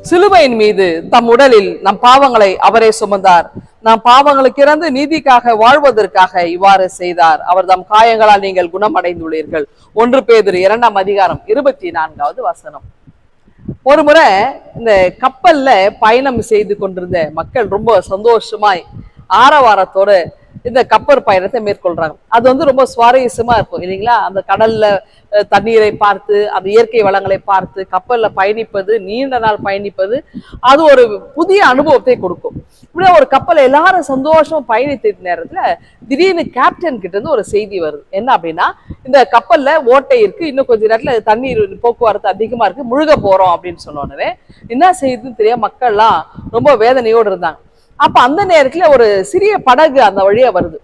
சிலுவையின் மீது தம் உடலில் நம் பாவங்களை அவரே சுமந்தார். நாம் பாவங்களுக்கு இறந்து நீதிக்காக வாழ்வதற்காக இவ்வாறு செய்தார். அவர் தம் காயங்களால் நீங்கள் குணமடைந்துள்ளீர்கள். 1 பேதுரு 2ஆம் அதிகாரம் 24வது வசனம். ஒரு முறை இந்த கப்பல்ல பயணம் செய்து கொண்டிருந்த மக்கள் ரொம்ப சந்தோஷமாய் ஆரவாரத்தோட இந்த கப்பல் பயணத்தை மேற்கொள்றாங்க. அது வந்து ரொம்ப சுவாரஸ்யமா இருக்கும் இல்லைங்களா? அந்த கடல்ல தண்ணீரை பார்த்து, அந்த இயற்கை வளங்களை பார்த்து கப்பல்ல பயணிப்பது, நீண்ட நாள் பயணிப்பது, அது ஒரு புதிய அனுபவத்தை கொடுக்கும். இப்படியே ஒரு கப்பல் எல்லாரும் சந்தோஷமா பயணித்த நேரத்துல திடீர்னு கேப்டன் கிட்ட இருந்து ஒரு செய்தி வருது. என்ன அப்படின்னா, இந்த கப்பல்ல ஓட்டை இருக்கு, இன்னும் கொஞ்ச நேரத்துல தண்ணீர் போக்குவரத்து அதிகமா இருக்கு, முழுக போறோம் அப்படின்னு சொன்ன உடனே என்ன செய்யுதுன்னு தெரியாம மக்கள்லாம் ரொம்ப வேதனையோடு இருந்தாங்க. அப்ப அந்த நேரத்துல ஒரு சிறிய படகு அந்த வழியா வருது.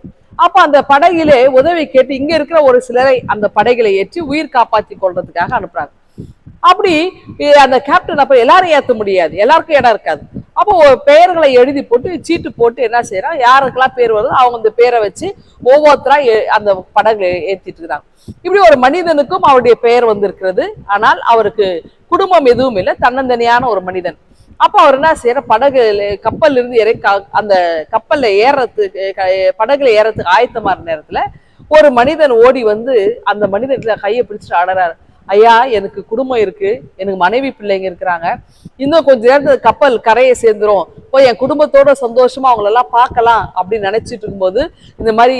அப்ப அந்த படகிலே உதவி கேட்டு இங்க இருக்கிற ஒரு சிலரை அந்த படகுல ஏற்றி உயிர் காப்பாற்றி கொள்றதுக்காக அனுப்புறாங்க. அப்படி அந்த கேப்டன் அப்ப எல்லாரும் ஏற்ற முடியாது, எல்லாருக்கும் இடம் இருக்காது. அப்போ பெயர்களை எழுதி போட்டு சீட்டு போட்டு என்ன செய்யறான், யாருக்கெல்லாம் பேர் வருதோ அவங்க அந்த பேரை வச்சு ஒவ்வொருத்தரா அந்த படகுல ஏற்றிட்டு இருக்கிறாங்க. இப்படி ஒரு மனிதனுக்கும் அவருடைய பெயர் வந்திருக்கிறது. ஆனால் அவருக்கு குடும்பம் எதுவும் இல்லை, தன்னந்தனியான ஒரு மனிதன். அப்ப அவர் என்ன செய்யற, படகுல கப்பல் இருந்து இறக்க அந்த கப்பல்ல ஏறத்துக்கு படகுல ஏறத்துக்கு ஆயத்தமா இருந்த நேரத்துல ஒரு மனிதன் ஓடி வந்து அந்த மனிதன் கையை பிடிச்சிட்டு ஆடுறாரு. ஐயா, எனக்கு குடும்பம் இருக்கு, எனக்கு மனைவி பிள்ளைங்க இருக்கிறாங்க, இன்னும் கொஞ்ச நேரத்துல கப்பல் கரையை சேர்ந்துரும், போய் என் குடும்பத்தோட சந்தோஷமா அவங்களெல்லாம் பார்க்கலாம் அப்படின்னு நினைச்சிட்டு இருக்கும்போது இந்த மாதிரி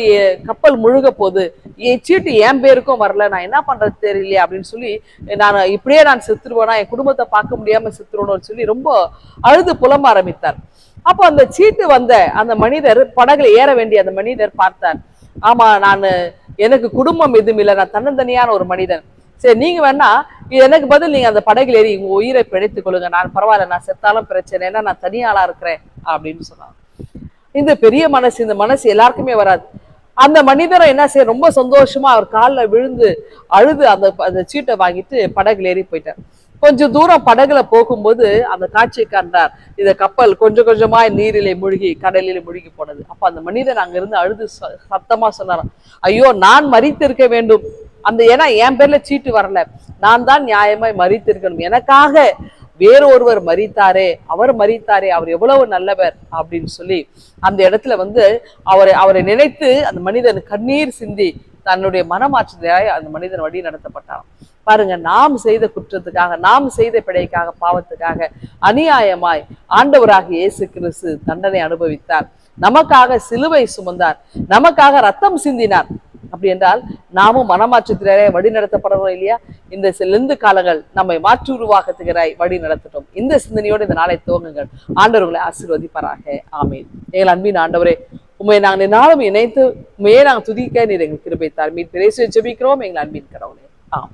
கப்பல் முழுக போகுது, என் சீட்டு என் பேருக்கும் வரல, நான் என்ன பண்றது தெரியலையே அப்படின்னு சொல்லி நான் இப்படியே நான் செத்துருவேனா, என் குடும்பத்தை பார்க்க முடியாம செத்துருவேன்னு சொல்லி ரொம்ப அழுது புலம்ப ஆரம்பித்தார். அப்போ அந்த சீட்டு வந்த அந்த மனிதர், படகுல ஏற வேண்டிய அந்த மனிதர் பார்த்தார். ஆமா, எனக்கு குடும்பம் எதுவும் இல்லை, நான் தன்னந்தனியான ஒரு மனிதன், சரி நீங்க வேணா எனக்கு பதில் நீங்க அந்த படகுல ஏறி உங்க உயிரை பிழைத்துக் கொள்ளுங்க, நான் பரவாயில்ல, நான் செத்தாலும் பிரச்சனை, ஏன்னா நான் தனியாளா இருக்கிறேன் அப்படின்னு சொன்னாங்க. இந்த பெரிய மனசு, இந்த மனசு எல்லாருக்குமே வராது. அந்த மனிதரை என்ன செய்ய, ரொம்ப சந்தோஷமா அவர் காலில் விழுந்து அழுது அந்த சீட்டை வாங்கிட்டு படகுல ஏறி போயிட்டார். கொஞ்சம் தூரம் படகுல போகும்போது அந்த காட்சியை கண்டார். இந்த கப்பல் கொஞ்சம் கொஞ்சமா நீரிலே மூழ்கி கடலிலே மூழ்கி போனது. அப்ப அந்த மனிதன் அங்க இருந்து அழுது சத்தமா சொன்னாராம், ஐயோ நான் மரித்திருக்க வேண்டும், ஏன்னா என் பேர்ல சீட்டு வரல, நான் தான் நியாயமாய் மரித்திருக்கணும், எனக்காக வேறு ஒருவர் மரித்தாரே, அவர் எவ்வளவு நல்லவர் அப்படின்னு சொல்லி அந்த இடத்துல வந்து அவரை நினைத்து அந்த மனிதன் கண்ணீர் சிந்தி தன்னுடைய மனமாற்றத்தையாய் அந்த மனிதன் வழி நடத்தப்பட்டான். பாருங்க, நாம் செய்த குற்றத்துக்காக, நாம் செய்த பிழைக்காக, பாவத்துக்காக அநியாயமாய் ஆண்டவராக இயேசு கிறிஸ்து தண்டனை அனுபவித்தார், நமக்காக சிலுவை சுமந்தார், நமக்காக ரத்தம் சிந்தினார். அப்படி என்றால் நாமும் மனமாற்றத்திலே வழி நடத்தப்படுறோம் இல்லையா? இந்த லெந்து காலங்கள் நம்மை மாற்று உருவாக்கத்துகிறாய் வழி நடத்தட்டும். இந்த சிந்தனையோடு இந்த நாளை துவங்குங்கள். ஆண்டவர்களை ஆசீர்வதிப்பாராக. ஆமீன். எங்கள் அன்பின் ஆண்டவரே, உண்மையை நாங்கள் நாளும் இணைத்து உண்மையே நாங்கள் துதிக்க நீர் எங்களுக்கு கிருபை தார். மீட் பேச ஜெபிக்கிறோம் எங்கள் அன்பின் கடவுளே. ஆம்.